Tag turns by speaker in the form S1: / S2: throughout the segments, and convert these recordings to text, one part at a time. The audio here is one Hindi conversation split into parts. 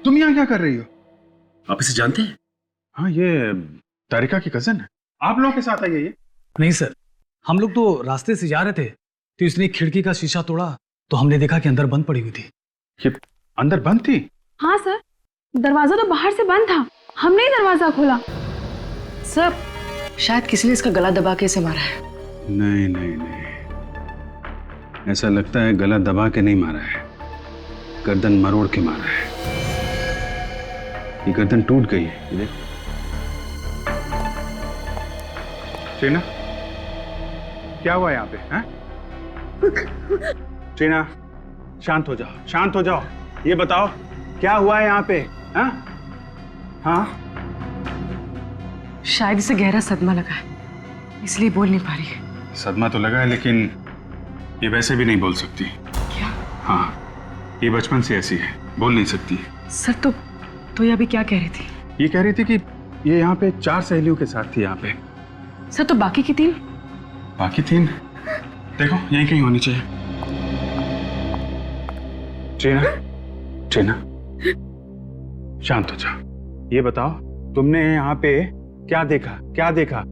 S1: तुम यहाँ क्या कर रही हो?
S2: आप इसे जानते हैं?
S1: हाँ, ये तारिका की कजन है। आप लोगों के साथ आई है ये?
S3: नहीं सर, हम लोग तो रास्ते से जा रहे थे तो इसने खिड़की का शीशा तोड़ा तो हमने देखा कि अंदर बंद पड़ी हुई थी।
S1: ये अंदर बंद थी?
S4: हाँ सर, दरवाजा तो बाहर से बंद था, हमने ही दरवाजा खोला।
S5: सर, शायद किसी ने इसका गला दबा के इसे मारा है।
S1: नहीं नहीं नहीं, ऐसा लगता है गला दबा के नहीं मारा है, गर्दन मरोड़ के मारा है। ये गर्दन टूट गई है, ये देखो। टीना, क्या हुआ यहाँ पे? हैं? टीना, शांत हो जाओ, शांत हो जाओ। ये बताओ क्या हुआ है यहाँ पे? हाँ हाँ,
S5: शायद इसे गहरा सदमा लगा है, इसलिए बोल नहीं पा रही है।
S1: सदमा तो लगा है, लेकिन ये वैसे भी नहीं बोल सकती।
S5: क्या?
S1: हाँ, ये बचपन से ऐसी है, बोल नहीं सकती।
S5: सर तो ये अभी क्या कह रही थी?
S1: ये कह रही थी कि ये यहाँ पे 4 सहेलियों के साथ थी यहाँ पे।
S5: सर, तो बाकी की 3?
S1: बाकी 3 देखो यहीं कहीं होनी चाहिए। टीना, टीना, शांत हो जाओ। ये बताओ तुमने यहाँ पे क्या देखा? क्या देखा?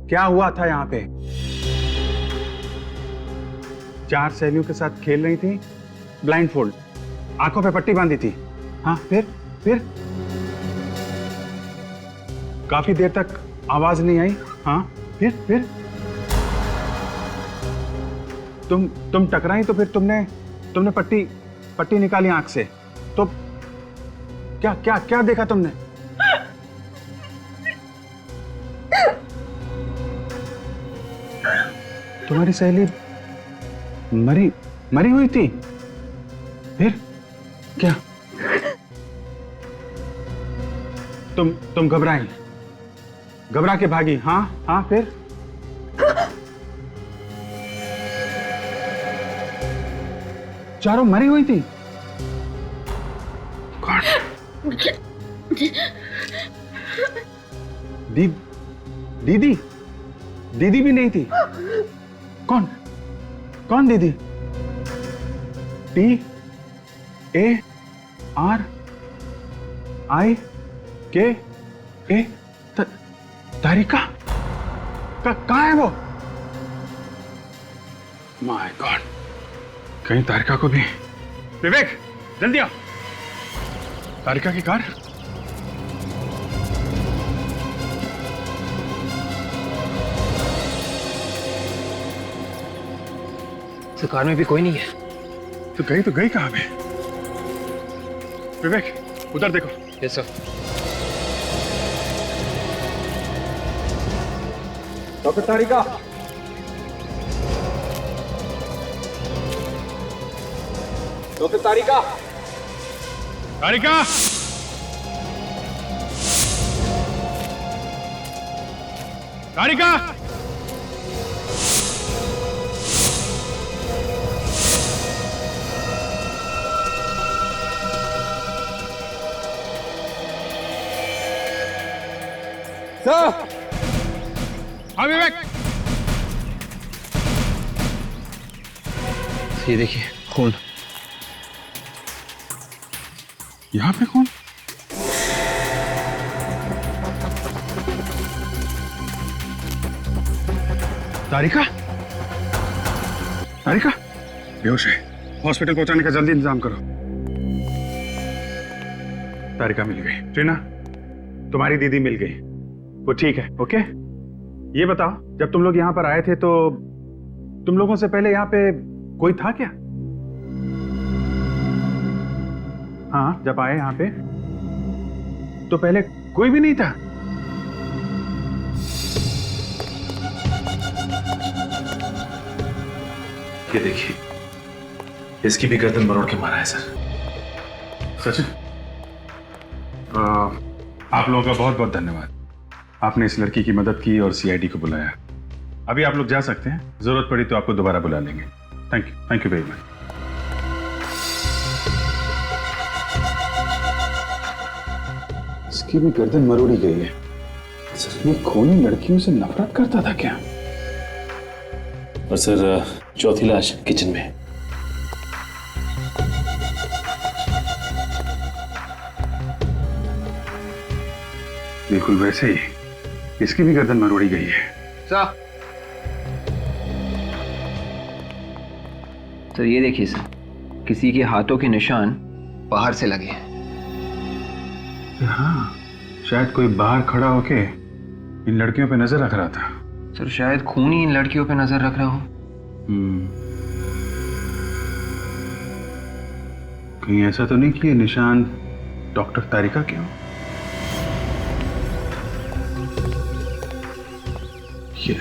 S1: क्या हुआ था यहाँ पे? 4 सहेलियों के साथ खेल रही थी, ब्लाइंड फोल्ड, आंखों पे पट्टी बांधी थी। हाँ, फिर काफी देर तक आवाज नहीं आई। हाँ, फिर तुम टकराई तो फिर तुमने पट्टी निकाली आंख से। तो क्या देखा तुमने? तुम्हारी सहेली मरी हुई थी? फिर क्या? तुम घबरा के भागी? हाँ, फिर? चारों मरी हुई थी? कौन? दीदी भी नहीं थी? कौन दीदी? TARIKA? तारिका? कहाँ है वो? माय गॉड, कहीं तारिका को भी। विवेक, जल्दी आओ। तारिका की कार?
S2: इस कार में भी कोई नहीं है।
S1: तो गई कहाँ पे? विवेक, उधर देखो।
S2: Yes sir.
S1: डॉक्टर तारिका, डॉक्टर तारिका, तारिका, तारिका, सर। हाँ विवेक,
S2: ये देखिए खून।
S1: यहाँ पे कौन? तारिका बेहोश है, हॉस्पिटल पहुंचाने का जल्दी इंतजाम करो। तारिका मिल गई। टीना, तुम्हारी दीदी मिल गई, वो ठीक है। ओके, ये बताओ जब तुम लोग यहाँ पर आए थे तो तुम लोगों से पहले यहाँ पे कोई था क्या? हाँ, जब आए यहाँ पे तो पहले कोई भी नहीं था?
S2: ये देखिए, इसकी भी गर्दन मरोड़ के मारा है सर।
S1: सचिन, आप लोगों का बहुत बहुत धन्यवाद। आपने इस लड़की की मदद की और सीआईडी को बुलाया। अभी आप लोग जा सकते हैं, जरूरत पड़ी तो आपको दोबारा बुला लेंगे। Thank you very much. इसकी भी गर्दन मरोड़ी गई है। ये खूनी लड़कियों से नफरत करता था क्या?
S2: और सर, चौथी लाश किचन में।
S1: बिल्कुल वैसे ही इसकी भी गर्दन मरोड़ी गई है।
S6: सर ये देखिए सर, किसी के हाथों के निशान बाहर से लगे हैं।
S1: हाँ, शायद कोई बाहर खड़ा होके इन लड़कियों पे नजर रख रहा था।
S6: सर शायद खून ही इन लड़कियों पे नजर रख रहा हो।
S1: कहीं ऐसा तो नहीं कि ये निशान डॉक्टर तारिका के हो? ये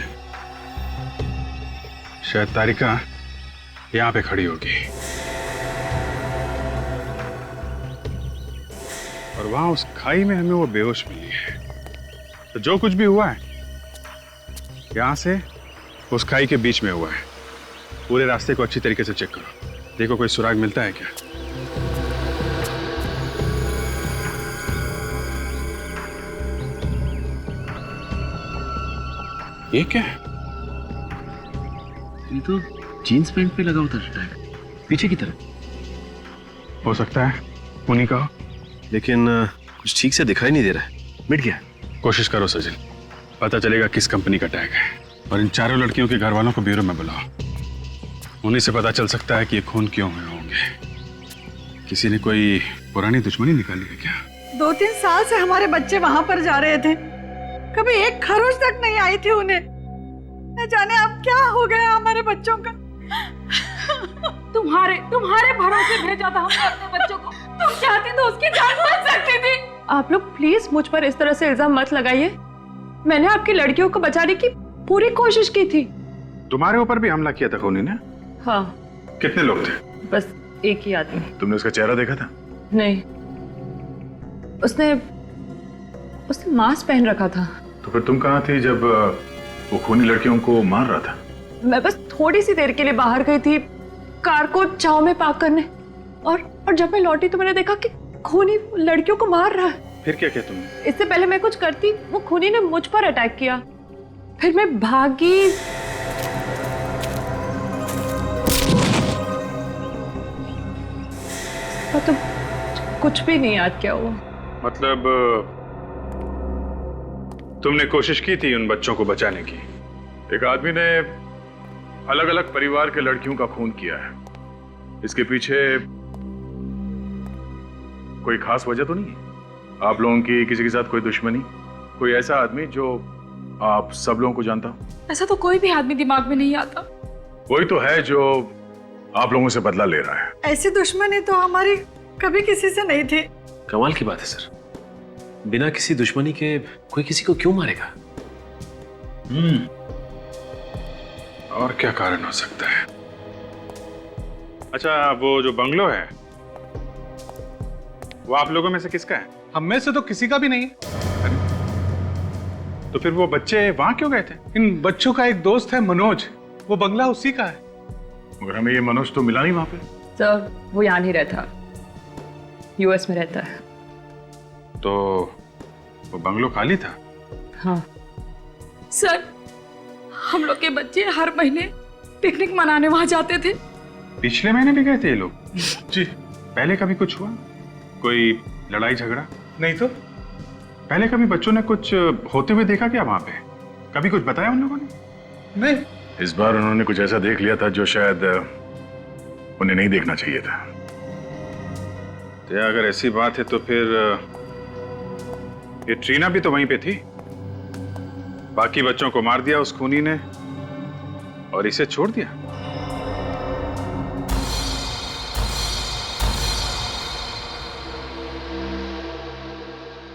S1: शायद तारिका यहां पे खड़ी होगी और वहां उस खाई में हमें वो बेहोश मिली है। तो जो कुछ भी हुआ है यहां से उस खाई के बीच में हुआ है। पूरे रास्ते को अच्छी तरीके से चेक करो, देखो कोई सुराग मिलता है क्या। ये क्या है?
S2: ये तो जीन्स पैंट पे लगा होता टैग, पीछे की तरफ।
S1: हो सकता है उन्हीं का हो,
S2: लेकिन कुछ ठीक से दिखाई नहीं दे रहा है। मिट गया।
S1: कोशिश करो सचिन, पता चलेगा किस कंपनी का टैग है। और इन चारों लड़कियों के घर वालों को ब्यूरो में बुलाओ, उन्हीं से पता चल सकता है कि ये खून क्यों हुए होंगे। किसी ने कोई पुरानी दुश्मनी निकाली है क्या?
S7: 2-3 साल से हमारे बच्चे वहां पर जा रहे थे, कभी एक खरोच तक नहीं आई थी उन्हें। न जाने अब क्या हो गया हमारे बच्चों का।
S4: तुम्हारे भरोसे भेजा था हमने अपने बच्चों को। तुम चाहती तो उसकी जान बच सकती थी।
S5: आप लोग प्लीज मुझ पर इस तरह से इल्जाम मत लगाइए। मैंने आपकी लड़कियों को बचाने की पूरी कोशिश की थी।
S1: तुम्हारे ऊपर भी हमला किया था खूनी ने?
S5: हाँ।
S1: कितने लोग थे?
S5: बस एक ही आदमी।
S1: तुमने उसका चेहरा देखा था?
S5: नहीं, उसने मास्क पहन रखा था।
S2: तो फिर तुम कहाँ थी जब वो खूनी लड़कियों को मार रहा था?
S5: मैं बस थोड़ी सी देर के लिए बाहर गई थी कार को छांव में पार्क करने, और जब मैं लौटी तो मैंने देखा कि खूनी लड़कियों को मार रहा है।
S1: फिर क्या किया तुमने?
S5: इससे पहले मैं कुछ करती, वो खूनी ने मुझ पर अटैक किया। फिर मैं भागी। तो कुछ भी नहीं याद क्या हुआ।
S1: मतलब तुमने कोशिश की थी उन बच्चों को बचाने की?
S2: एक आदमी ने अलग अलग परिवार के लड़कियों का खून किया है, इसके पीछे कोई खास वजह तो नहीं है? आप लोगों की किसी के साथ कोई दुश्मनी? कोई ऐसा आदमी जो आप सब लोगों को जानता हो?
S4: ऐसा तो कोई भी आदमी दिमाग में नहीं आता।
S2: वही तो है जो आप लोगों से बदला ले रहा है।
S7: ऐसी दुश्मनी तो हमारी कभी किसी से नहीं थी।
S2: कमाल की बात है सर, बिना किसी दुश्मनी के कोई किसी को क्यों मारेगा?
S1: और क्या कारण हो सकता है? अच्छा, वो जो बंगलो है वो आप लोगों में से किसका है?
S3: हम में से तो किसी का भी नहीं है।
S1: तो फिर वो बच्चे वहां क्यों गए थे?
S3: इन बच्चों का एक दोस्त है मनोज, वो बंगला उसी का है।
S2: मगर हमें ये मनोज तो मिला नहीं वहां पे।
S5: सर वो यहाँ नहीं रहता, यूएस में रहता है।
S1: तो वो बंगलो खाली था?
S5: हाँ
S4: सर, हम लोग के बच्चे हर महीने पिकनिक मनाने वहां जाते थे।
S1: पिछले महीने भी गए थे ये लोग? जी। पहले कभी कुछ हुआ? कोई लड़ाई झगड़ा?
S3: नहीं तो।
S1: पहले कभी बच्चों ने कुछ होते हुए देखा क्या वहां पे? कभी कुछ बताया उन लोगों ने?
S3: नहीं।
S2: इस बार उन्होंने कुछ ऐसा देख लिया था जो शायद उन्हें नहीं देखना चाहिए था।
S1: तो अगर ऐसी बात है तो फिर ये ट्रीना भी तो वहीं पे थी। बाकी बच्चों को मार दिया उस खूनी ने और इसे छोड़ दिया।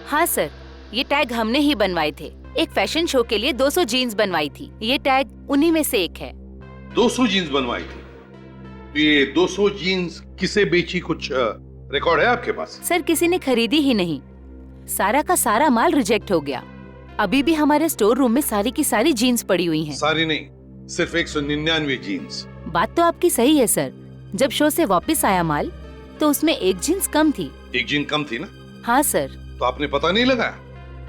S8: हाँ सर, ये टैग हमने ही बनवाए थे। एक फैशन शो के लिए 200 जीन्स बनवाई थी। ये टैग उन्हीं में से एक है।
S9: 200 जीन्स बनवाई थी? तो ये 200 जीन्स किसे बेची, कुछ रिकॉर्ड है आपके पास?
S8: सर किसी ने खरीदी ही नहीं, सारा का सारा माल रिजेक्ट हो गया। अभी भी हमारे स्टोर रूम में सारी की सारी जीन्स पड़ी हुई हैं।
S9: सारी नहीं, सिर्फ 199 जीन्स।
S8: बात तो आपकी सही है सर। जब शो से वापस आया माल तो उसमें एक जीन्स कम थी।
S9: एक जीन कम थी ना?
S8: हाँ सर।
S9: तो आपने पता नहीं लगाया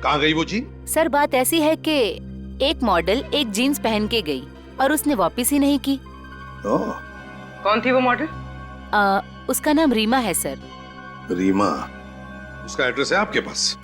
S9: कहाँ गई वो जीन?
S8: सर बात ऐसी है कि एक मॉडल एक जीन्स पहन के गई और उसने वापस ही नहीं की।
S6: कौन थी वो मॉडल?
S8: उसका नाम रीमा है सर।
S9: रीमा? उसका एड्रेस है आपके पास?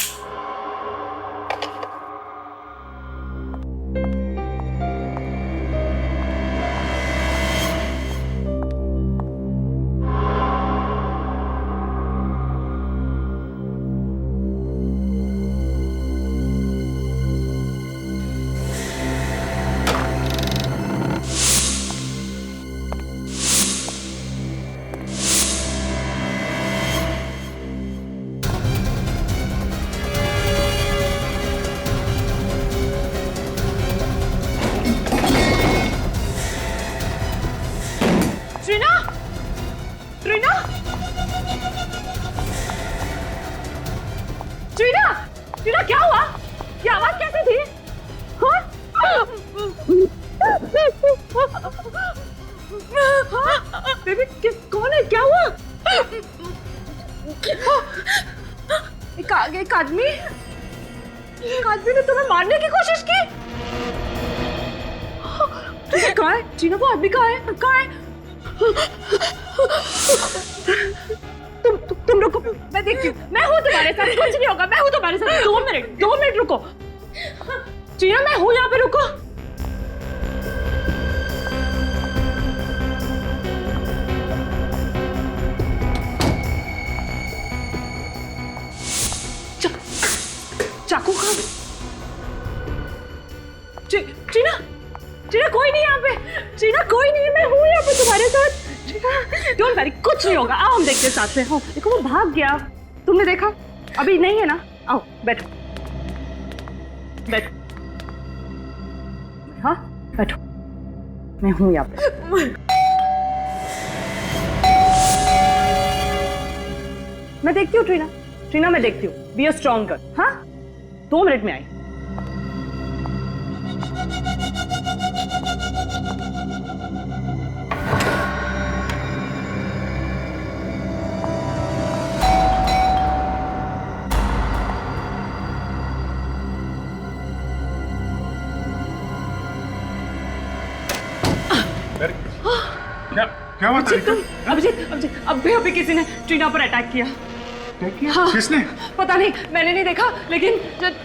S5: टीना, टीना क्या हुआ? ये आवाज कैसे थी? हाँ? बेबी कौन है? क्या हुआ? एक आदमी ने तुम्हें मारने की कोशिश की। कहाँ है टीना? वो आदमी कहाँ है? कहाँ है? तुम रुको, मैं देखती हूँ। मैं हूँ तुम्हारे साथ, कुछ नहीं होगा। मैं हूँ तुम्हारे साथ। 2 मिनट रुको टीना, मैं हूँ यहाँ पे, रुको। चाकू कहाँ? टीना कोई नहीं यहाँ पे। टीना कोई नहीं है, मैं हूँ यहाँ पे तुम्हारे साथ। डोंट वरी, कुछ नहीं होगा। आओ हम देखते हैं साथ में। हाँ देखो वो भाग गया। तुमने देखा? अभी नहीं है ना? आओ बैठो, बैठो। हाँ बैठो, मैं हूँ यहाँ पे। मैं देखती हूँ टीना, मैं देखती हूँ। Be a strong girl. हाँ 2 मिनट में आई।
S1: क्या हुआ?
S5: अभिजीत, अभी किसी ने टीना पर अटैक किया। हाँ,
S1: किसने?
S5: पता नहीं, मैंने नहीं देखा, लेकिन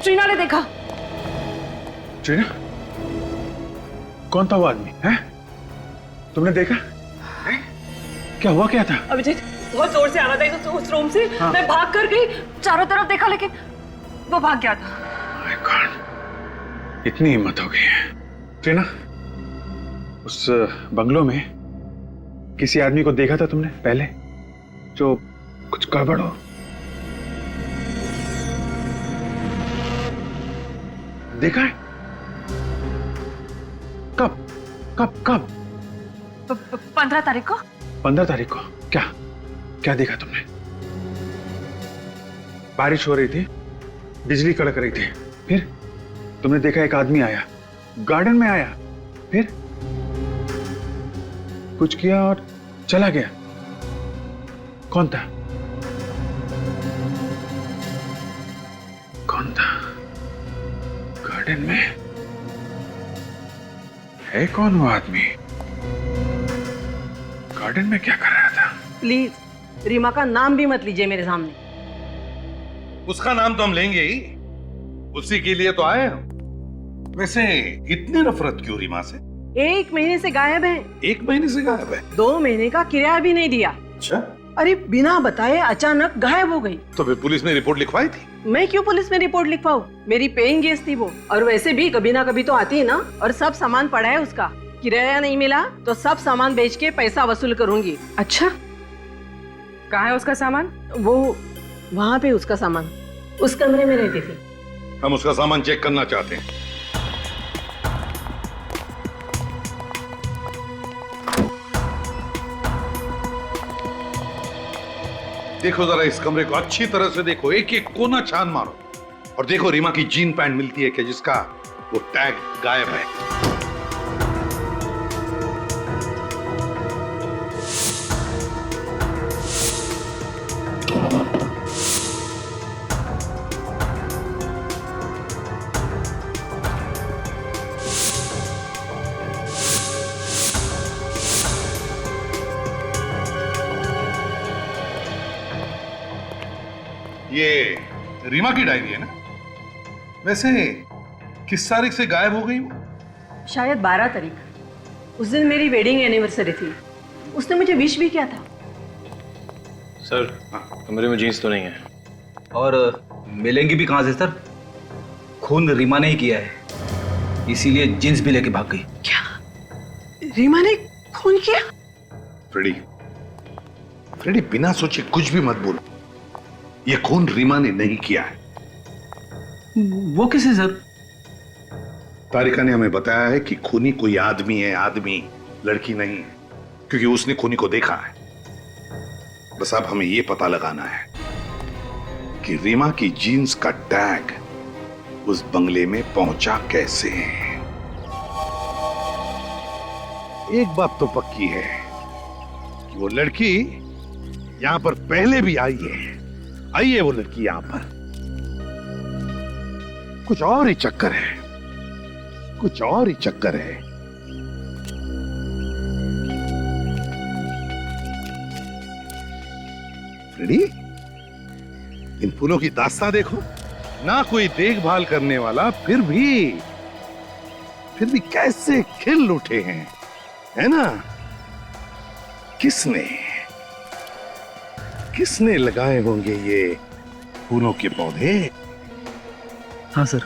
S5: टीना ने देखा।
S1: टीना? कौन था वो आदमी? हैं? तुमने देखा? क्या हुआ? क्या था?
S5: अभिजीत बहुत जोर से आ रहा था उस रूम से। हाँ। मैं भाग कर गई, चारों तरफ देखा, लेकिन वो भाग गया था।
S1: My God, इतनी हिम्मत हो गई है। टीना, उस बंगलों में किसी आदमी को देखा था तुमने पहले, जो कुछ गड़बड़ हो? देखा है? कब?
S5: 15 तारीख को।
S1: 15 तारीख को? क्या देखा तुमने? बारिश हो रही थी, बिजली कड़क रही थी, फिर तुमने देखा एक आदमी आया, गार्डन में आया, फिर कुछ किया और चला गया। कौन था? गार्डन में है कौन वो आदमी? गार्डन में क्या कर रहा था?
S7: प्लीज रीमा का नाम भी मत लीजिए मेरे सामने।
S9: उसका नाम तो हम लेंगे ही, उसी के लिए तो आए हम। वैसे इतनी नफरत क्यों रीमा से?
S7: 1 महीने से गायब है।
S9: 1 महीने से गायब है?
S7: 2 महीने का किराया भी नहीं दिया।
S9: अच्छा।
S7: अरे बिना बताए अचानक गायब हो गई।
S9: तो फिर पुलिस में रिपोर्ट लिखवाई थी?
S7: मैं क्यों पुलिस में रिपोर्ट लिखवाऊं? मेरी पेइंग गेस्ट थी वो, और वैसे भी कभी ना कभी तो आती है ना। और सब सामान पड़ा है उसका, किराया नहीं मिला तो सब सामान बेच के पैसा वसूल करूंगी।
S5: अच्छा, कहाँ है उसका सामान?
S7: वो वहाँ पे उसका सामान उस कमरे में रहती थी।
S9: हम उसका सामान चेक करना चाहते हैं। देखो जरा इस कमरे को अच्छी तरह से देखो, एक एक कोना छान मारो, और देखो रीमा की जीन पैंट मिलती है कि जिसका वो टैग गायब है। ये रीमा की डायरी है ना? वैसे किस तारीख से गायब हो गई वो?
S7: शायद 12 तारीख। उस दिन मेरी वेडिंग एनिवर्सरी थी, उसने मुझे विश भी किया था।
S10: सर कमरे में जीन्स तो नहीं है, और मिलेंगी भी कहाँ से सर? खून रीमा ने ही किया है, इसीलिए जीन्स भी लेके भाग गई।
S7: क्या रीमा ने खून किया?
S9: फ्रेडी बिना सोचे कुछ भी मत बोलो। ये खून रीमा ने नहीं किया है।
S10: वो किसे सर?
S9: तारिका ने हमें बताया है कि खूनी कोई आदमी है, आदमी, लड़की नहीं, क्योंकि उसने खूनी को देखा है। बस अब हमें ये पता लगाना है कि रीमा की जीन्स का टैग उस बंगले में पहुंचा कैसे। एक बात तो पक्की है कि वो लड़की यहां पर पहले भी आई है वो लड़की यहां पर। कुछ और ही चक्कर है, कुछ और ही चक्कर है। रेडी? इन फूलों की दास्तां देखो, ना कोई देखभाल करने वाला, फिर भी कैसे खिल उठे हैं, है ना? किसने लगाए होंगे ये फूलों के पौधे?
S10: हाँ सर,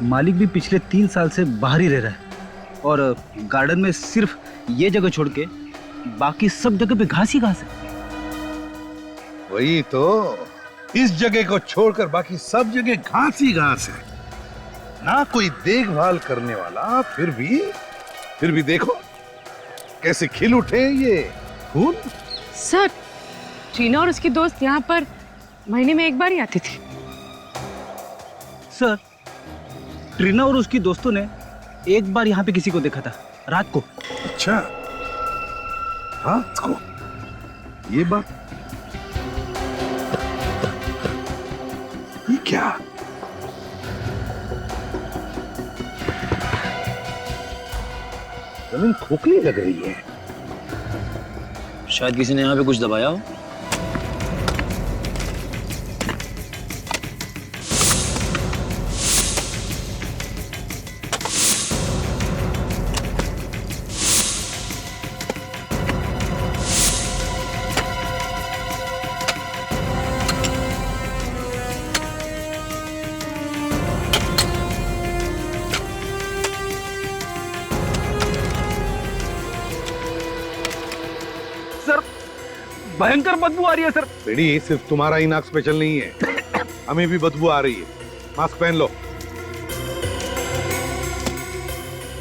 S10: मालिक भी पिछले 3 साल से बाहर ही रह रहा है और गार्डन में सिर्फ ये जगह छोड़ के बाकी सब जगह पे घास ही घास है।
S9: वही तो, इस जगह को छोड़कर बाकी सब जगह घास ही घास है, ना कोई देखभाल करने वाला, फिर भी देखो कैसे खिल उठे ये फूल।
S5: सर, टीना और उसकी दोस्त यहाँ पर महीने में एक बार ही आती थी।
S10: सर, ट्रीना और उसकी दोस्तों ने एक बार यहाँ पे किसी को देखा था रात को।
S9: अच्छा, रात को? ये बात, ये क्या? जमीन खोखली लग रही है।
S10: शायद किसी ने यहाँ पे कुछ दबाया हो। भयंकर बदबू आ रही है सर।
S9: बेड़ी, सिर्फ तुम्हारा ही नाक स्पेशल नहीं है, हमें भी बदबू आ रही है। मास्क पहन लो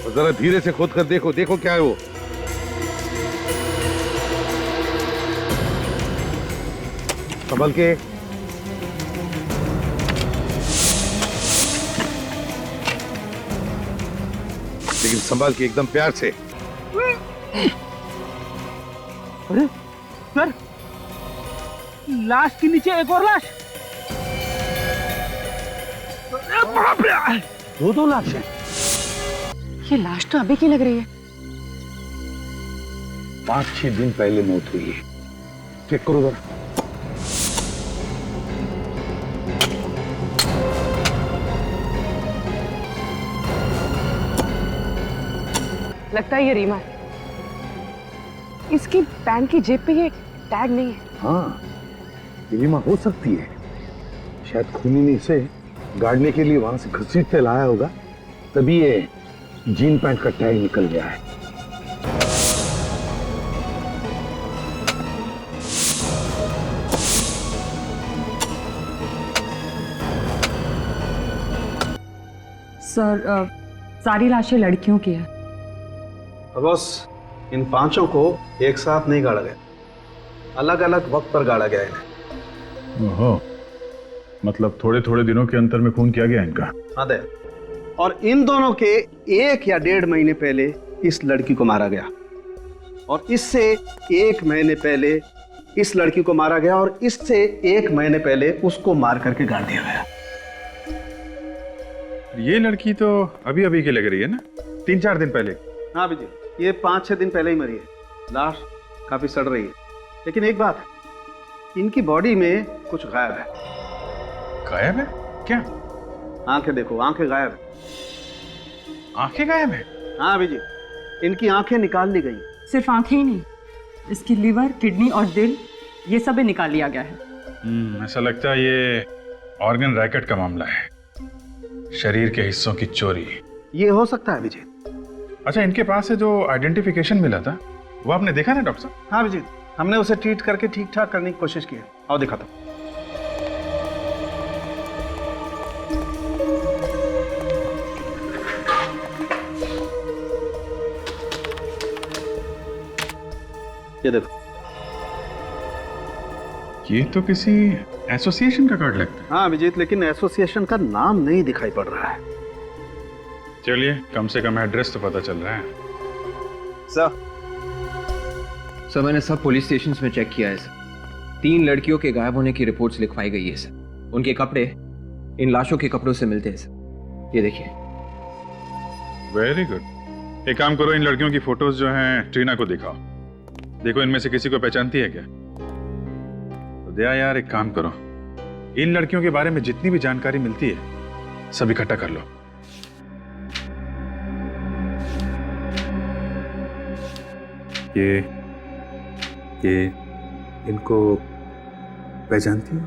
S9: और जरा धीरे से खोद कर देखो, देखो क्या है वो। संभल के। लेकिन संभाल के, एकदम प्यार से।
S10: अरे सर, लाश के नीचे एक और लाश। दो लाश हैं।
S5: ये लाश तो अभी की लग रही है।
S9: 5-6 दिन पहले मौत हुई है। चेक करो जरा।
S5: लगता है ये रीमा है। इसकी पैंट की जेब पे ये टैग नहीं है।
S9: हाँ, रीमा हो सकती है। शायद खूनी ने इसे गाड़ने के लिए वहां से घसीटते लाया होगा, तभी ये जीन पैंट का टैग निकल गया है।
S5: सर, सारी लाशें लड़कियों की है।
S11: बॉस, इन 5 को एक साथ नहीं गाड़ा गया, अलग अलग वक्त पर गाड़ा गया है।
S2: ओहो, मतलब थोड़े थोड़े दिनों के अंतर में खून किया गया इनका।
S11: हाँ दे। और इन दोनों के 1 या 1.5 महीने पहले इस लड़की को मारा गया, और इससे 1 महीने पहले इस लड़की को मारा गया, और इससे 1 महीने पहले उसको मार करके गाड़ दिया गया।
S2: ये लड़की तो अभी अभी की लग रही है ना, 3-4 दिन पहले।
S11: हाँ जी, ये 5-6 दिन पहले ही मरी है। लाश काफी सड़ रही है, लेकिन एक बात है, इनकी बॉडी में कुछ गायब है।
S2: गायब है? क्या?
S11: आंखें देखो, आंखें गायब है।
S2: आंखें गायब है?
S11: हाँ अभिजीत, इनकी आंखें निकाल ली गई।
S5: सिर्फ आंखें ही नहीं, इसकी लिवर, किडनी और दिल, ये सब भी निकाल लिया गया है।
S2: ऐसा लगता है ये ऑर्गन रैकेट का मामला है, शरीर के हिस्सों की चोरी।
S11: ये हो सकता है अभिजीत।
S2: अच्छा, इनके पास से जो आइडेंटिफिकेशन मिला था वो आपने देखा ना डॉक्टर साहब?
S11: हाँ अभिजीत, हमने उसे ट्रीट करके ठीक ठाक करने की कोशिश की है। आओ दिखाता हूं। ये देखो,
S1: ये तो किसी एसोसिएशन का कार्ड लगता है।
S11: हाँ अभिजीत, लेकिन एसोसिएशन का नाम नहीं दिखाई पड़ रहा है।
S1: चलिए, कम से कम एड्रेस तो पता चल रहा है।
S6: सर मैंने सब पुलिस स्टेशंस में चेक किया है सर। 3 लड़कियों के गायब होने की रिपोर्ट्स लिखवाई गई है सर। उनके कपड़े इन लाशों के कपड़ों से मिलते हैं सर। ये देखिए।
S1: Very good. एक काम करो, इन लड़कियों की फोटोज जो हैं ट्रीना को दिखाओ। देखो इनमें से किसी को पहचानती है क्या? तो दया यार, एक काम करो, इन लड़कियों के बारे में जितनी भी जानकारी मिलती है सब इकट्ठा कर लो। ये इनको पहचानती हो?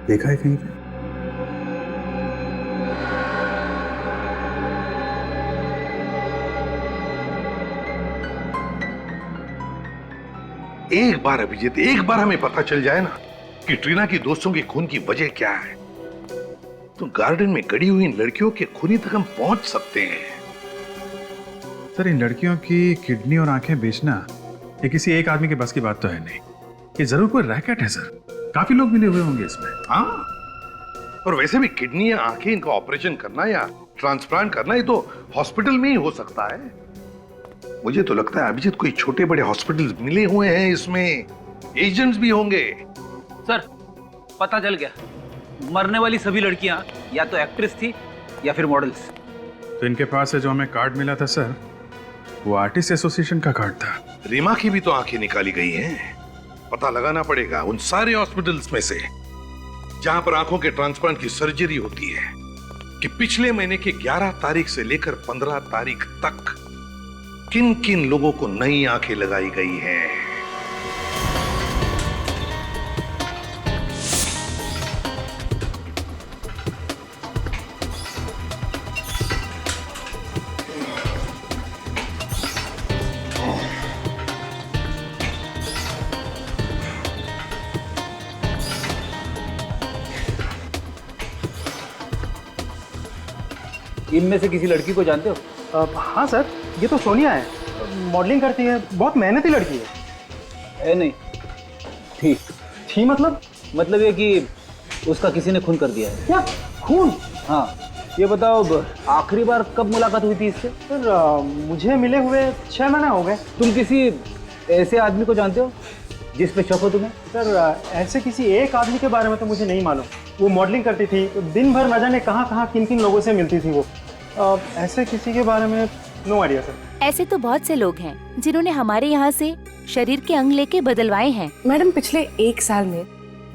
S1: देखा है कहीं पे?
S9: एक बार अभिजीत, एक बार हमें पता चल जाए ना कि ट्रीना की दोस्तों के खून की वजह क्या है, तो गार्डन में गड़ी हुई इन लड़कियों के खूनी तक हम पहुंच सकते हैं।
S1: सर, इन लड़कियों की किडनी और आंखें बेचना ये किसी एक आदमी के बस की बात तो है नहीं। ये जरूर कोई रैकेट है सर। काफी लोग मिले हुए होंगे इसमें।
S9: हाँ, और वैसे भी किडनी या आंखें इनका ऑपरेशन करना या ट्रांसप्लांट करना ये तो हॉस्पिटल में ही हो सकता है। मुझे तो लगता है अभिजीत कोई छोटे बड़े हॉस्पिटल मिले हुए हैं, इसमें एजेंट्स भी होंगे।
S10: सर पता चल गया, मरने वाली सभी लड़कियां या तो एक्ट्रेस थी या फिर मॉडल्स।
S1: तो इनके पास से जो हमें कार्ड मिला था सर, वो आर्टिस्ट एसोसिएशन का कार्ड था।
S9: रीमा की भी तो आंखें निकाली गई हैं। पता लगाना पड़ेगा उन सारे हॉस्पिटल्स में से जहां पर आंखों के ट्रांसप्लांट की सर्जरी होती है कि पिछले महीने की 11 तारीख से लेकर 15 तारीख तक किन किन लोगों को नई आंखें लगाई गई हैं।
S10: इनमें से किसी लड़की को जानते हो?
S11: हाँ सर, ये तो सोनिया है। मॉडलिंग करती है, बहुत मेहनती लड़की है।
S10: नहीं ठीक
S11: थी
S10: मतलब ये कि उसका किसी ने खून कर दिया है।
S11: क्या खून?
S10: हाँ, ये बताओ आखिरी बार कब मुलाकात हुई थी इससे?
S11: सर मुझे मिले हुए 6 महीने हो गए।
S10: तुम किसी ऐसे आदमी को जानते हो जिस पे शक हो तुम्हें?
S11: सर ऐसे किसी एक आदमी के बारे में तो मुझे नहीं मालूम। वो मॉडलिंग करती थी तो दिन भर न जाने कहाँ कहाँ किन किन लोगों से मिलती थी वो। ऐसे किसी के बारे में नो आइडिया सर।
S8: ऐसे तो बहुत से लोग हैं जिन्होंने हमारे यहाँ से शरीर के अंग लेके बदलवाए हैं।
S12: मैडम, पिछले 1 साल में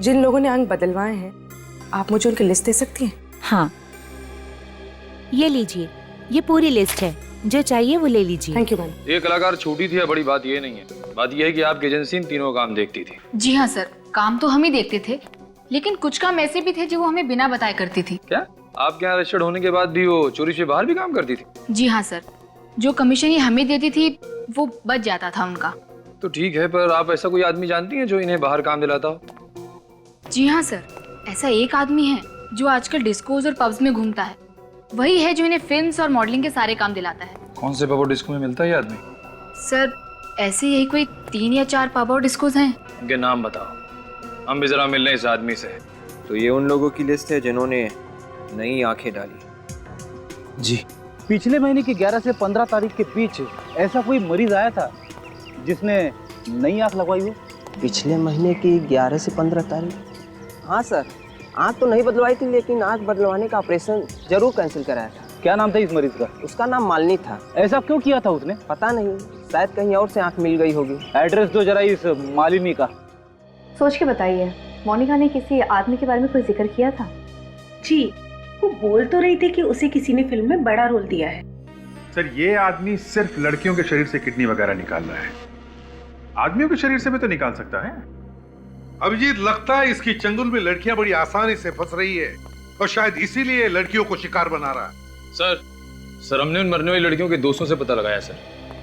S12: जिन लोगों ने अंग बदलवाए हैं, आप मुझे उनकी लिस्ट दे सकती हैं?
S8: हाँ, ये लीजिए, ये पूरी लिस्ट है, जो चाहिए वो ले लीजिए।
S12: Thank you ma'am.
S13: ये कलाकार छोटी थी है, बड़ी बात ये नहीं है। बात ये है कि आपकी एजेंसी इन तीनों काम देखती थी।
S4: जी हाँ सर, काम तो हम ही देखते थे, लेकिन कुछ काम ऐसे भी थे जो वो हमें बिना बताए करती थी।
S13: क्या आपके यहाँ रजिस्टर्ड होने के बाद भी वो चोरी से बाहर भी काम करती थी?
S4: जी हाँ सर, जो कमीशन ये हमें देती थी वो बच जाता था उनका।
S13: तो ठीक है, पर आप ऐसा कोई आदमी जानती हैं जो इन्हें बाहर काम दिलाता हो?
S4: जी हाँ सर, ऐसा एक आदमी है जो आजकल डिस्कोज और पब्स में घूमता है। वही है जो इन्हें फिल्म्स और मॉडलिंग के सारे काम दिलाता है।
S13: कौन से पब और डिस्को में मिलता है ये आदमी?
S4: सर ऐसे यही कोई 3 या 4 पब और डिस्कोज हैं।
S13: उनके नाम बताओ, हम भी जरा मिल रहे इस आदमी से।
S6: तो ये उन लोगों की लिस्ट है जिन्होंने नई आंखें डाली।
S10: जी, पिछले महीने की 11 से 15 तारीख के बीच ऐसा कोई मरीज आया था जिसने नई आंख लगवाई हो?
S14: पिछले महीने की 11 से 15 तारीख? हाँ सर, आंख तो नहीं बदलवाई थी, लेकिन आंख बदलवाने का ऑपरेशन जरूर कैंसिल कराया था।
S10: क्या नाम था इस मरीज का?
S14: उसका नाम मालिनी था।
S10: ऐसा क्यों किया था उसने?
S14: पता नहीं, शायद कहीं और से आंख मिल गई होगी।
S10: एड्रेस दो जरा इस मालिनी का।
S5: सोच के बताइए, मोनिका ने किसी आदमी के बारे में कोई जिक्र किया था?
S12: जी, वो बोल तो रही थी कि उसे किसी ने फिल्म में बड़ा रोल दिया है।
S1: सर, ये आदमी सिर्फ लड़कियों के शरीर से किडनी वगैरह निकाल रहा है, आदमियों के शरीर से भी तो निकाल सकता है।
S9: अभिजीत, लगता है इसकी चंगुल में लड़कियां बड़ी आसानी से फंस रही है और शायद इसीलिए लड़कियों को शिकार बना रहा है।
S13: सर हमने उन मरने वाली लड़कियों के दोस्तों से पता लगाया सर।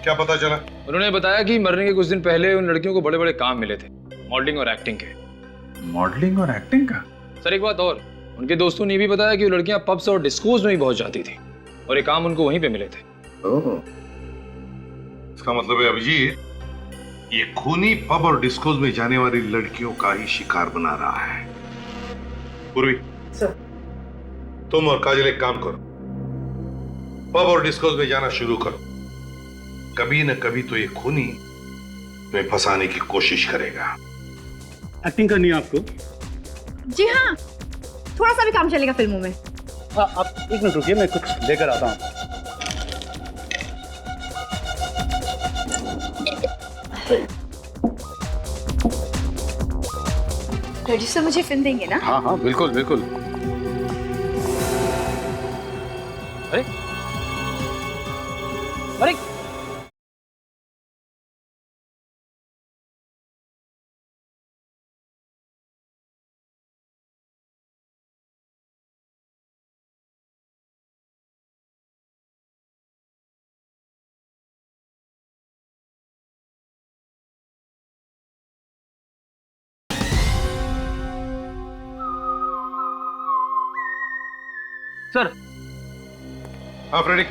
S9: क्या पता चला?
S13: उन्होंने बताया कि मरने के कुछ दिन पहले उन लड़कियों को बड़े बड़े काम मिले थे, मॉडलिंग और एक्टिंग के।
S1: मॉडलिंग और एक्टिंग का?
S13: सर एक बात और, उनके दोस्तों ने ये भी बताया कि वो लड़कियां पब्स और डिस्कोज में भी पहुंच जाती थी और ये काम उनको वहीं पे मिले थे।
S9: इसका मतलब है अभिजीत, ये खूनी पब और डिस्कोज में जाने वाली लड़कियों का ही शिकार बना रहा है। पूर्वी
S7: सर,
S9: तुम और काजल एक काम करो, पब और डिस्कोज में जाना शुरू करो। कभी न कभी तो ये खूनी तुम्हें फंसाने की कोशिश करेगा।
S11: एक्टिंग करनी है आपको?
S4: जी हाँ, थोड़ा सा भी काम चलेगा फिल्मों में।
S11: हाँ, आप एक मिनट रुकिए, मैं कुछ लेकर आता हूँ।
S4: प्रोड्यूसर मुझे फिल्म देंगे ना?
S1: हाँ हाँ, बिल्कुल बिल्कुल।
S10: अरे अरे सर,
S9: हाँ फ्रेडिक,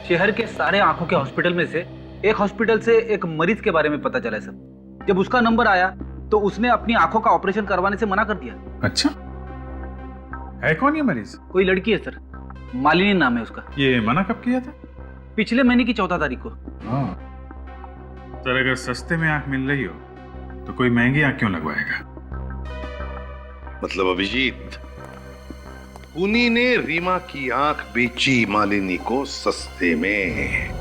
S10: शहर के सारे आंखों के हॉस्पिटल में से एक हॉस्पिटल से एक मरीज के बारे में पता चला है सर। जब उसका नंबर आया तो उसने अपनी आंखों का ऑपरेशन करवाने से मना कर दिया।
S1: अच्छा, है कौन ये मरीज?
S10: कोई लड़की है सर, मालिनी नाम है उसका।
S1: ये मना कब किया था?
S10: पिछले महीने की 14 तारीख को।
S1: हाँ, सर अगर सस्ते में आंख मिल रही हो तो कोई महंगी आंख क्यों लगवाएगा?
S9: मतलब अभिजीत, खूनी ने रीमा की आंख बेची मालिनी को सस्ते में।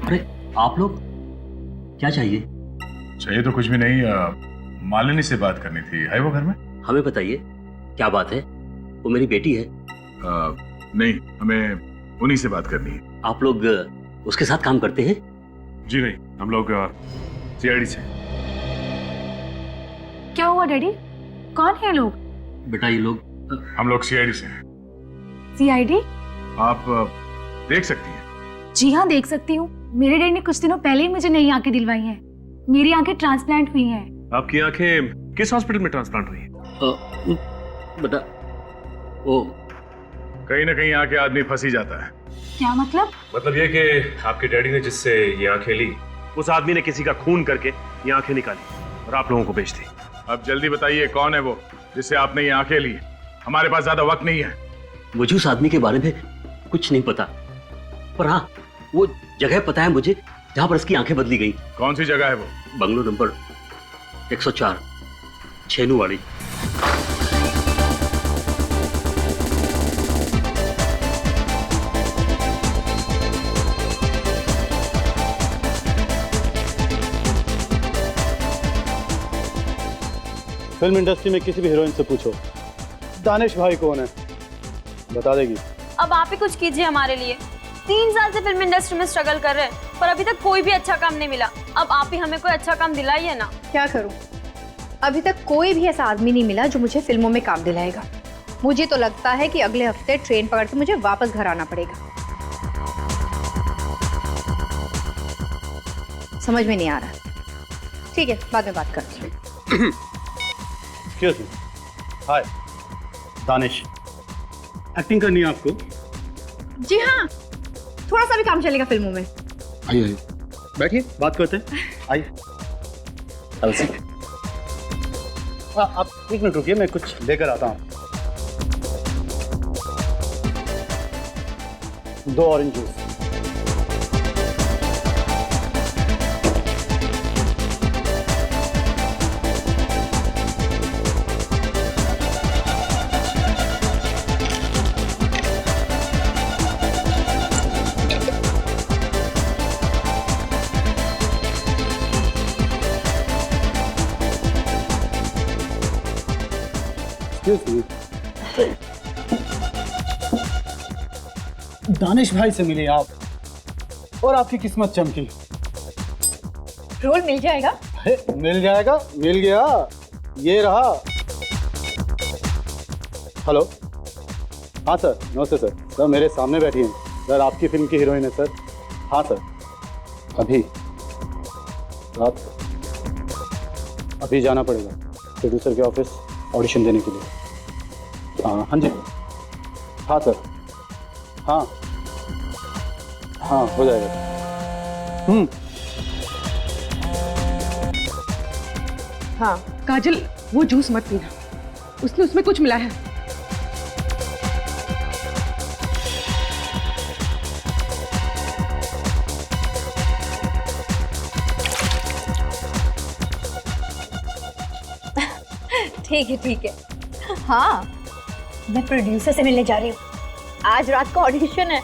S15: अरे आप लोग, क्या चाहिए?
S2: चाहिए तो कुछ भी नहीं, मालिनी से बात करनी थी। है वो घर में?
S15: हमें बताइए, क्या बात है? वो मेरी बेटी है।
S2: नहीं, हमें उन्हीं से बात करनी है।
S15: आप लोग उसके साथ काम करते हैं?
S2: जी नहीं, हम लोग सीआईडी से।
S4: क्या हुआ डैडी? कौन है लोग?
S15: बेटा ये लोग,
S2: हम लोग सीआईडी से हैं।
S4: सीआईडी?
S2: आप देख सकती हैं।
S4: जी हाँ, देख सकती हूँ। मेरे डैडी ने कुछ दिनों पहले ही मुझे नई आंखें दिलवाई हैं। मेरी आंखें ट्रांसप्लांट हुई हैं।
S2: आपकी आंखें किस हॉस्पिटल में ट्रांसप्लांट हुई हैं?
S15: बेटा वो
S2: कहीं ना कहीं आके आदमी फंस ही जाता है।
S4: क्या मतलब?
S2: मतलब ये कि आपके डैडी ने जिससे ये आंखें ली, उस आदमी ने किसी का खून करके ये आंखें निकाली और आप लोगों को बेच दी। अब जल्दी बताइए, कौन है वो जिससे आपने ये आंखें ली? हमारे पास ज्यादा वक्त नहीं है।
S15: मुझे उस आदमी के बारे में कुछ नहीं पता, पर हाँ वो जगह पता है मुझे जहां पर इसकी आंखें बदली गई।
S2: कौन सी जगह है वो?
S15: Bungalow number 104, छेनूवाड़ी।
S11: फिल्म इंडस्ट्री में किसी भी हीरोइन से पूछो दानिश भाई कौन है, बता देगी।
S16: अब आप ही कुछ कीजिए हमारे लिए। 3 साल से फिल्म इंडस्ट्री में स्ट्रगल कर रहे हैं, पर अभी तक कोई भी अच्छा काम नहीं मिला। अब आप ही हमें कोई अच्छा काम दिलाइए ना।
S4: क्या करूं? अभी तक कोई भी ऐसा आदमी नहीं मिला जो मुझे फिल्मों में काम दिलाएगा। मुझे तो लगता है कि अगले हफ्ते ट्रेन पकड़ के मुझे वापस घर आना पड़ेगा। समझ में नहीं आ रहा।
S5: ठीक है, बाद में बात करते हैं।
S11: Excuse me. Hi Danish, acting करनी है आपको?
S5: जी हाँ, थोड़ा सा भी काम चलेगा फिल्मों में।
S11: आइए बैठिए, बात करते हैं। आइए। आप 1 मिनट रुकिए, मैं कुछ लेकर आता हूँ। 2 ऑरेंज जूस। दानिश भाई से मिले आप और आपकी किस्मत चमकी।
S5: रोल मिल जाएगा?
S11: मिल जाएगा, मिल गया, ये रहा। हेलो, हाँ सर, नमस्ते सर। सर मेरे सामने बैठी हैं सर, आपकी फिल्म की हीरोइन है सर। हाँ सर, अभी रात अभी जाना पड़ेगा प्रोड्यूसर के ऑफिस ऑडिशन देने के लिए। हाँ जी, हाँ सर, हाँ हाँ हो जाएगा।
S12: हाँ काजल, वो जूस मत पीना, उसने उसमें कुछ मिला है।
S5: ठीक है। हाँ, मैं प्रोड्यूसर से मिलने जा रही हूँ। आज रात का ऑडिशन है,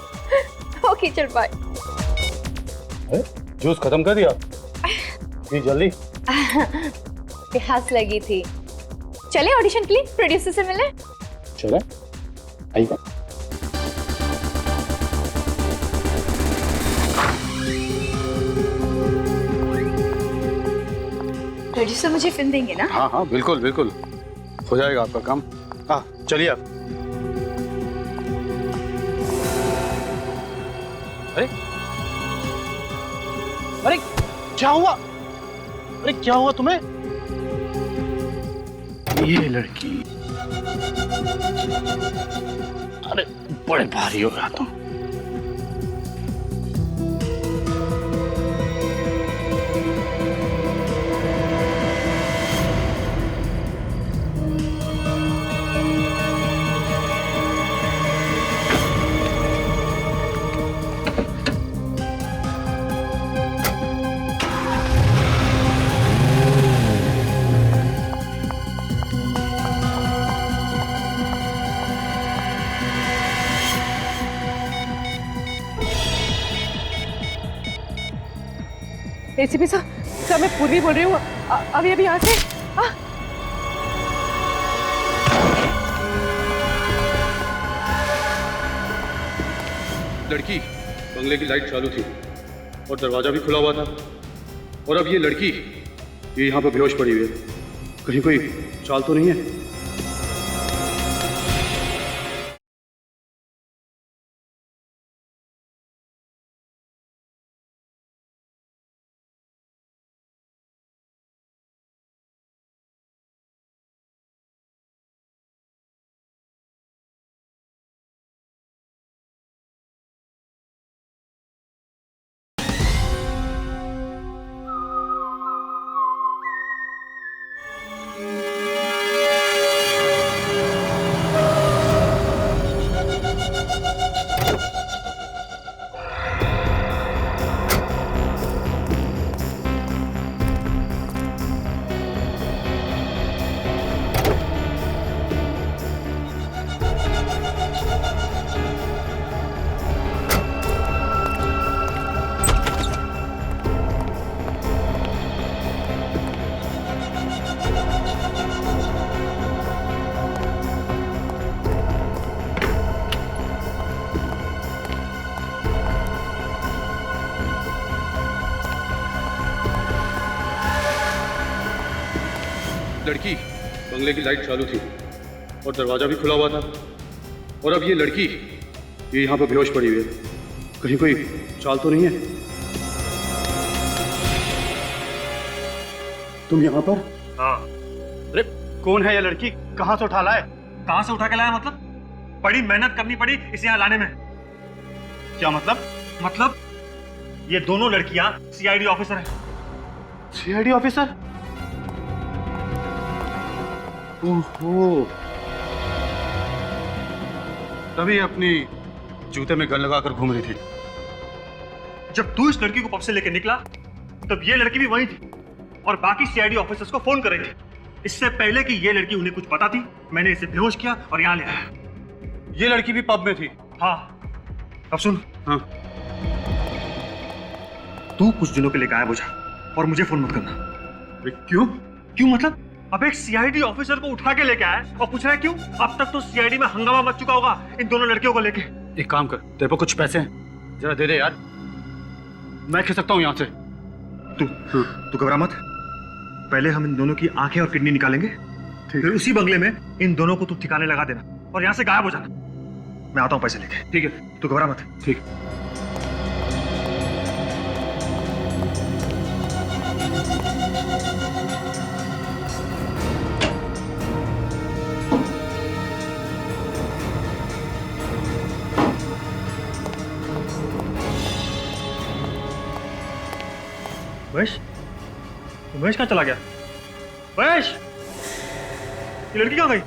S5: ओके चल बाय।
S11: जूस खत्म कर दिया? जी जल्दी।
S5: प्यास लगी थी। चले ऑडिशन के लिए प्रोड्यूसर से मिले।
S11: चले, आइए।
S5: प्रोड्यूसर मुझे फिल्म देंगे ना?
S11: हाँ हाँ बिल्कुल बिल्कुल, हो जाएगा आपका काम। हाँ चलिए आप। अरे अरे क्या हुआ? अरे क्या हुआ तुम्हें? ये लड़की, अरे बड़े भारी हो रहा तुम।
S12: एसीपी साहब, सर मैं पूर्वी बोल रही हूँ, अभी यहाँ से।
S11: लड़की बंगले की लाइट चालू थी और दरवाजा भी खुला हुआ था, और अब ये लड़की ये यहाँ पे बेहोश पड़ी हुई है। कहीं कोई चाल तो नहीं है? लड़की बंगले की लाइट चालू थी और दरवाजा भी खुला हुआ था, और अब ये लड़की ये यहाँ पे बेहोश पड़ी हुई है। कहीं कोई चाल तो नहीं है? तुम यहाँ पर?
S10: हाँ।
S11: अरे कौन है ये लड़की, कहाँ से उठा लाए?
S10: कहाँ से उठा के लाया मतलब? बड़ी मेहनत करनी पड़ी इसे यहाँ लाने में।
S11: क्या मतलब?
S10: मतलब ये दोनों लड़कियां सीआईडी ऑफिसर हैं।
S11: CID officer? ओहो, तभी अपनी जूते में गन लगाकर घूम रही थी।
S10: जब तू इस लड़की को पब से लेकर निकला तब ये लड़की भी वहीं थी और बाकी सीआईडी ऑफिसर्स को फोन कर रही थी। इससे पहले कि ये लड़की उन्हें कुछ बताती, मैंने इसे बेहोश किया और यहाँ ले आया।
S11: ये लड़की भी पब में थी?
S10: हाँ। अब सुन।
S11: हाँ।
S10: तू कुछ दिनों के लिए गायब हो जा और मुझे फोन मत करना।
S11: क्यों?
S10: क्यों मतलब? अब एक सीआईडी ऑफिसर को उठा के लेके आया और पूछ रहा है क्यों? अब तक तो सीआईडी में हंगामा मच चुका होगा इन दोनों लड़कियों को लेके।
S11: एक काम कर, तेरे पर कुछ पैसे हैं, जरा दे दे यार, मैं खिस सकता हूँ यहाँ से।
S10: तू घबरा मत। पहले हम इन दोनों की आंखें और किडनी निकालेंगे, फिर उसी बंगले में इन दोनों को तू ठिकाने लगा देना और यहाँ से गायब हो जाना। मैं आता हूँ पैसे लेके।
S11: ठीक है,
S10: तू घबरा मत।
S11: ठीक।
S10: महेश, महेश कहाँ चला गया? महेश, ये लड़की कहाँ गई?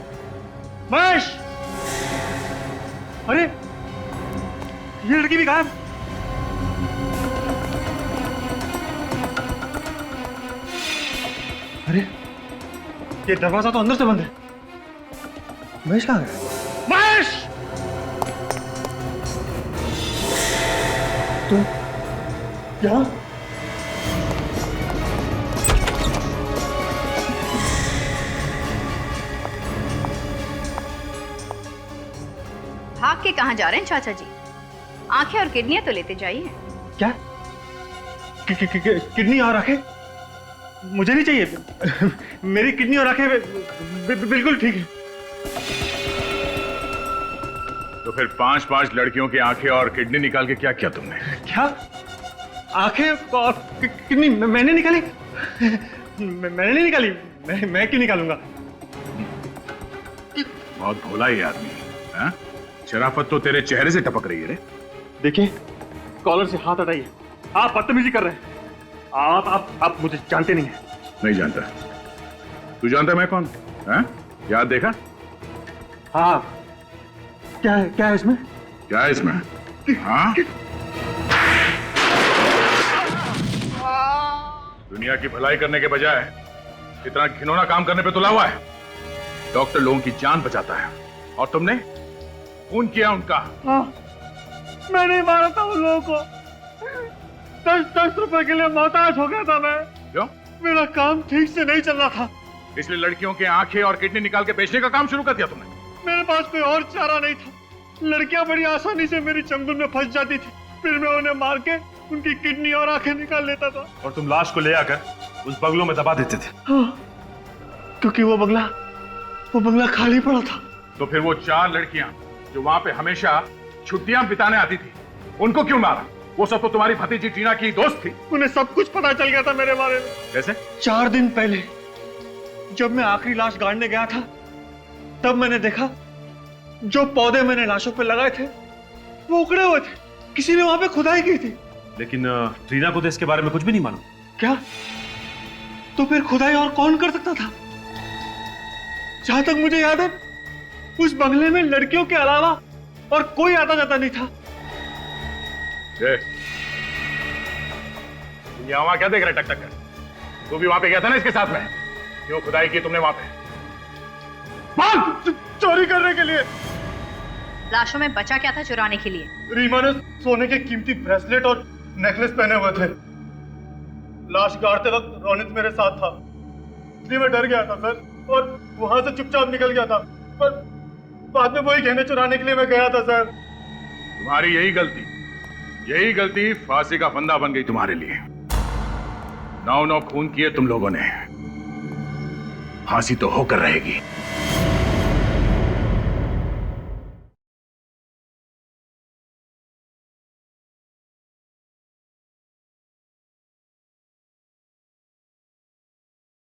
S10: महेश, अरे ये लड़की भी गायब। अरे ये दरवाजा तो अंदर से बंद है। महेश कहाँ गया? महेश, तुम यहाँ?
S17: भाग के कहाँ जा रहे हैं चाचा जी? आंखें और किडनियां तो लेते जाइए।
S10: क्या? किडनी और आंखें? मुझे नहीं चाहिए। मेरी किडनी और आंखें बिल्कुल ठीक है।
S2: तो फिर 5-5 लड़कियों की आंखें और किडनी निकाल के क्या किया तुमने?
S10: क्या? आंखें और किडनी मैंने निकाली? मैंने नहीं निकाली। मैं क्यों निकालूंगा?
S2: बहुत भोला ये आदमी है। शराफत तो तेरे चेहरे से टपक रही है रे।
S10: देखिए, कॉलर से हाथ हटाइए। आप बदतमीजी कर रहे हैं। आप मुझे जानते नहीं हैं।
S2: नहीं जानता। तू जानता मैं कौन? हैं? याद देखा?
S10: हाँ। क्या है इसमें?
S2: क्या है इसमें? हाँ? दुनिया की भलाई करने के बजाय इतना घिनौना काम करने पे तुला हुआ है। डॉक्टर लोगों की जान बचाता है और तुमने खून किया उनका।
S10: हाँ, मैंने मारा था उन लोगों को। 10 रुपए के लिए मोहताज हो गया था मैं।
S2: क्यों?
S10: मेरा काम ठीक से नहीं चल रहा था,
S2: इसलिए लड़कियों के आंखें और किडनी निकाल के बेचने का काम शुरू कर दिया तुमने।
S10: मेरे पास कोई और चारा नहीं था। लड़कियां बड़ी आसानी से मेरी चंगुल में फंस जाती थी, फिर मैं उन्हें मार के उनकी किडनी और आंखें निकाल लेता था।
S2: और तुम लाश को ले आकर उस बंगलों में दबा देते थे।
S10: हाँ, क्योंकि वो बंगला खाली पड़ा था।
S2: तो फिर वो 4 लड़कियां जो वहां पे हमेशा छुट्टियां बिताने आती थी, उनको क्यों मारा? वो सब तो तुम्हारी भतीजी टीना की दोस्त थी।
S10: उन्हें सब कुछ पता चल गया था मेरे बारे में।
S2: कैसे?
S10: 4 दिन पहले जब मैं आखिरी लाश गाड़ने गया था, तब मैंने देखा जो पौधे मैंने लाशों पे लगाए थे वो उखड़े हुए थे। किसी ने वहां पे खुदाई की थी।
S2: लेकिन टीना को तो इसके बारे में कुछ भी नहीं मालूम।
S10: क्या? तो फिर खुदाई और कौन कर सकता था? जहां तक मुझे याद है, उस बंगले में लड़कियों के अलावा और कोई आता जाता नहीं था।
S2: यहाँ क्या देख रहे टक टक कर? तू भी वहां पे गया था ना इसके साथ में? क्यों खुदाई की तुमने वहां पे?
S10: चोरी करने के लिए।
S17: लाशों में बचा क्या था चुराने के लिए?
S10: रीमा ने सोने के कीमती ब्रेसलेट और नेकलेस पहने हुए थे। लाश गाड़ते वक्त रोनित मेरे साथ था, इसलिए मैं डर गया था सर, और वहां से चुपचाप निकल गया था। पर बाद में वही गहने चुराने के लिए मैं गया था सर।
S2: तुम्हारी यही गलती फांसी का फंदा बन गई तुम्हारे लिए। 9 खून किए तुम लोगों ने, फांसी तो होकर रहेगी।